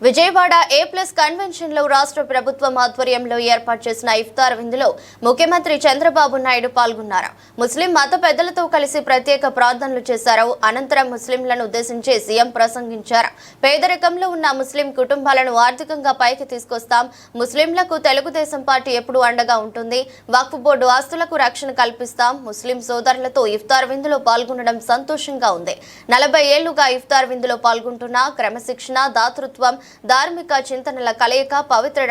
Vijayawada A+ convention లో రాష్ట్ర ప్రభుత్వం ఆధ్వర్యంలో ఏర్పాటు చేసిన ఇఫ్తార్ విందులో ముఖ్యమంత్రి చంద్రబాబు నాయుడు పాల్గొన్నారు. ముస్లిం మత పెద్దలతో కలిసి ప్రత్యేక ప్రార్థనలు చేశారు. అనంతరం ముస్లింలను ఉద్దేశించి సీఎం ప్రసంగించారు. పేదరికంలో ఉన్న ముస్లిం కుటుంబాలను ఆర్థికంగా పైకి తీసుకొస్తాం. ముస్లింలకు తెలుగుదేశం పార్టీ ఎప్పుడూ అండగా ఉంటుంది. వక్ఫ్ బోర్డు ఆస్తులకు రక్షణ కల్పిస్తాం. ముస్లిం సోదరులతో ఇఫ్తార్ విందులో పాల్గొనడం సంతోషంగా ఉంది. 40 ఏళ్లుగా ఇఫ్తార్ విందులో పాల్గొంటున్న క్రమశిక్షణ, దాతృత్వం, ధార్మిక చింతనల కలయిక పవిత్ర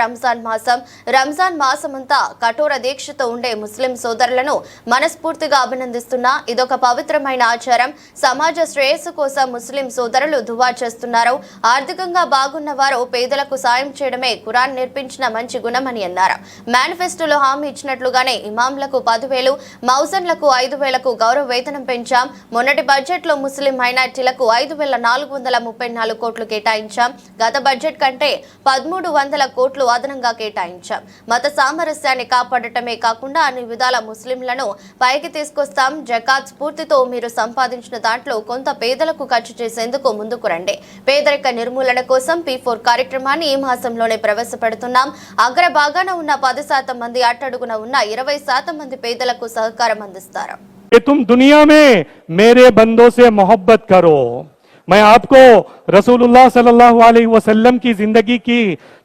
రంజాన్ మాసమంతా కఠోర దీక్షతో ఉండే ముస్లిం సోదరులను మనస్ఫూర్తిగా అభినందిస్తున్నా. ఇదొక పవిత్రమైన ఆచారం. సమాజ శ్రేయస్సు కోసం ముస్లిం సోదరులు దువా చేస్తున్నారు. ఆర్థికంగా బాగున్న వారు పేదలకు సాయం చేయడమే ఖురాన్ నేర్పించిన మంచి గుణమని అన్నారు. మేనిఫెస్టోలో హామీ ఇచ్చినట్లుగానే ఇమాంలకు 10,000, మౌజన్లకు 5,000 గౌరవ వేతనం పెంచాం. మొన్నటి బడ్జెట్ లో ముస్లిం మైనార్టీలకు 5,434 కోట్లు కేటాయించాం. గత బడ్జెట్ కంటే 1,300 కోట్లు అదనంగా కేటాయించాం. మత సామరస్యాన్ని కాపాడటమే కాకుండా అన్ని విధాల ముస్లింలను పైకి తీసుకొస్తాం. జకాత్ స్ఫూర్తితో మీరు సంపాదించిన దాంట్లో కొంత పేదలకు ఖర్చు చేసేందుకు ముందుకు రండి. పేదరిక నిర్మూలన కోసం P4 కార్యక్రమాన్ని ఈ మాసంలోనే ప్రవేశపెడుతున్నాం. అగ్రభాగాన ఉన్న 10% మంది, అట్టడుగున ఉన్న 20% మంది పేదలకు సహకారం అందిస్తారు. तुम दुनिया में मेरे बंदों से मोहब्बत करो। मैं आपको रसूलुल्लाह सल्लल्लाहु अलैहि वसल्लम की जिंदगी की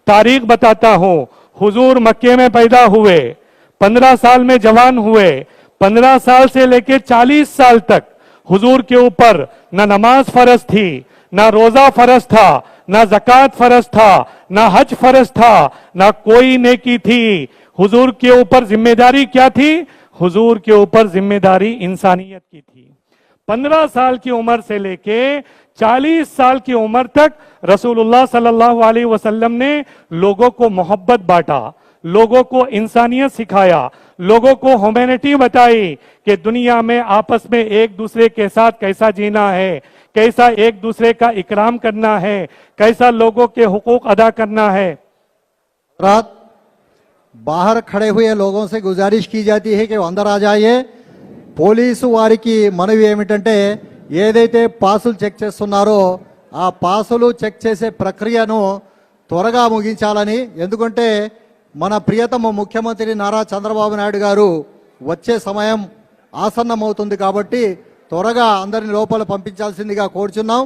तारीख बताता हूं। हुजूर मक्के में पैदा हुए, 15 साल में जवान हुए, 15 साल से लेकर 40 साल तक हुजूर के ऊपर न नमाज फर्ज थी, न रोजा फर्ज था, न ज़कात फर्ज था, न हज फर्ज था, न कोई नेकी थी। हुजूर के ऊपर जिम्मेदारी क्या थी? हुजूर के ऊपर जिम्मेदारी इंसानियत की थी। 15 साल की उम्र से लेके 40 साल की उम्र तक रसूलुल्लाह सल्लल्लाहु अलैहि वसल्लम ने लोगों को मोहब्बत बांटा, लोगों को इंसानियत सिखाया, लोगों को ह्यूमैनिटी बताई कि दुनिया में आपस में एक दूसरे के साथ कैसा जीना है, कैसा एक दूसरे का इकराम करना है, कैसा लोगों के हुकूक अदा करना है। रात बाहर खड़े हुए लोगों से गुजारिश की जाती है कि वो अंदर आ जाइए। పోలీసు వారికి మనవి ఏమిటంటే ఏదైతే పాసులు చెక్ చేస్తున్నారో ఆ పాసులు చెక్ చేసే ప్రక్రియను త్వరగా ముగించాలని, ఎందుకంటే మన ప్రియతమ ముఖ్యమంత్రి నారా చంద్రబాబు నాయుడు గారు వచ్చే సమయం ఆసన్నమవుతుంది కాబట్టి త్వరగా అందరిని లోపల పంపించాల్సిందిగా కోరుచున్నాం।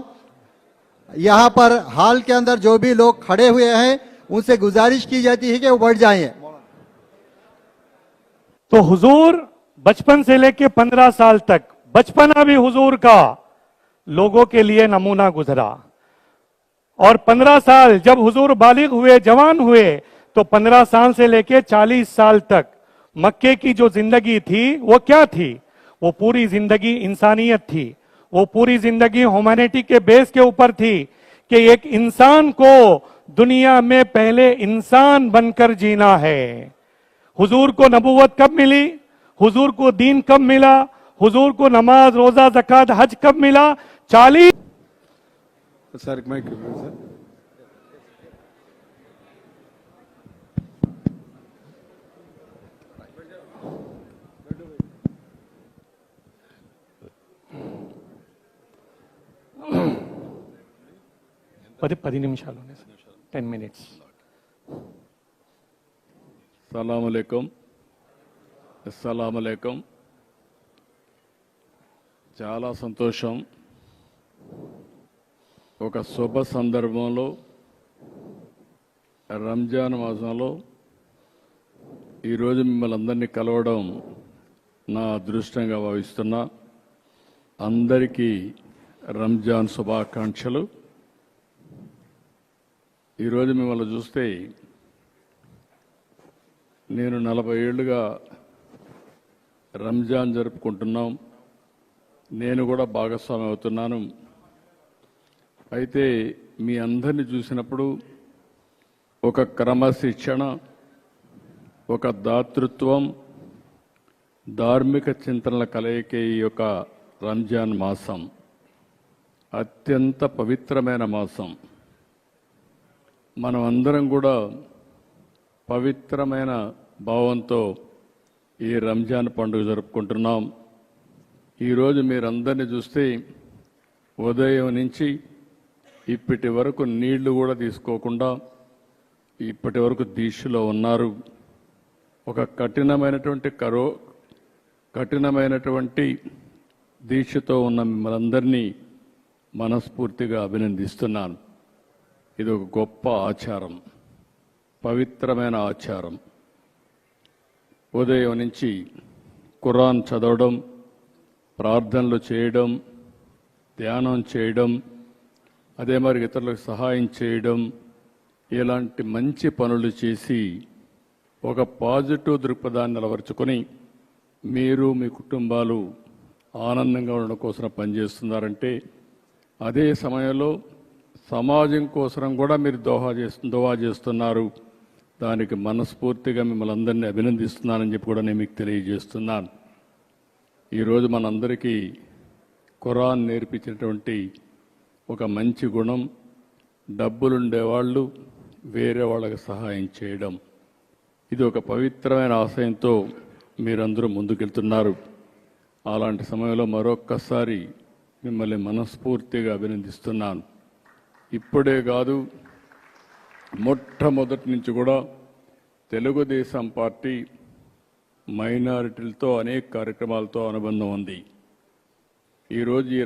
यहाँ पर हाल के अंदर जो भी लोग खड़े हुए हैं उनसे गुजारिश की जाती है कि वो बैठ जाएं। तो हुजूर बचपन से लेके 15 साल तक, बचपना भी हुजूर का लोगों के लिए नमूना गुजरा, और 15 साल जब हुजूर बालिग हुए, जवान हुए, तो 15 साल से लेके 40 साल तक मक्के की जो जिंदगी थी वो क्या थी? वो पूरी जिंदगी इंसानियत थी, वो पूरी जिंदगी ह्यूमैनिटी के बेस के ऊपर थी कि एक इंसान को दुनिया में पहले इंसान बनकर जीना है। हुजूर को नबूवत कब मिली? हुजूर को दीन कब मिला? हुजूर को नमाज, रोजा, ज़कात, हज कब मिला? 40 सर मैं सर 10 నిమిషాలు 10 minutes। अस्सलाम वालेकुम। చాలా సంతోషం, ఒక శుభ సందర్భంలో రంజాన్ మాసంలో ఈరోజు మిమ్మల్ని అందరినీ కలవడం నా అదృష్టంగా భావిస్తున్నా। అందరికీ రంజాన్ శుభాకాంక్షలు। ఈరోజు మిమ్మల్ని చూస్తే నేను 40 ఏళ్ళుగా రంజాన్ జరుపుకుంటున్నాం, నేను కూడా భాగస్వామి అవుతున్నాను। అయితే మీ అందరిని చూసినప్పుడు ఒక క్రమశిక్షణ, ఒక దాతృత్వం, ధార్మిక చింతనల కలయిక ఈ యొక్క రంజాన్ మాసం అత్యంత పవిత్రమైన మాసం। మనం అందరం కూడా పవిత్రమైన భావంతో ఈ రంజాన్ పండుగ జరుపుకుంటున్నాం। ఈరోజు మీరందరినీ చూస్తే ఉదయం నుంచి ఇప్పటి వరకు నీళ్లు కూడా తీసుకోకుండా ఇప్పటి వరకు దీక్షలో ఉన్నారు. ఒక కఠినమైనటువంటి దీక్షతో ఉన్న మిమ్మల్ందరినీ మనస్ఫూర్తిగా అభినందిస్తున్నాను. ఇది ఒక గొప్ప ఆచారం, పవిత్రమైన ఆచారం. ఉదయం నుంచి ఖురాన్ చదవడం, ప్రార్థనలు చేయడం, ధ్యానం చేయడం, అదే మరి ఇతరులకు సహాయం చేయడం, ఇలాంటి మంచి పనులు చేసి ఒక పాజిటివ్ దృక్పథాన్ని నిలవరుచుకొని మీరు మీ కుటుంబాలు ఆనందంగా ఉండడం కోసం పనిచేస్తున్నారంటే, అదే సమయంలో సమాజం కోసం కూడా మీరు దోహా చేస్తున్నారు. దానికి మనస్ఫూర్తిగా మిమ్మల్ని అందరినీ అభినందిస్తున్నానని చెప్పి కూడా నేను మీకు తెలియజేస్తున్నాను. ఈరోజు మనందరికీ ఖురాన్ నేర్పించినటువంటి ఒక మంచి గుణం, డబ్బులుండేవాళ్ళు వేరే వాళ్ళకి సహాయం చేయడం. ఇది ఒక పవిత్రమైన ఆశయంతో మీరందరూ ముందుకెళ్తున్నారు. అలాంటి సమయంలో మరొక్కసారి మిమ్మల్ని మనస్ఫూర్తిగా అభినందిస్తున్నాను. ఇప్పుడే కాదు, మొట్టమొదటి నుంచి కూడా తెలుగుదేశం పార్టీ మైనారిటీలతో అనేక కార్యక్రమాలతో అనుబంధం ఉంది. ఈరోజు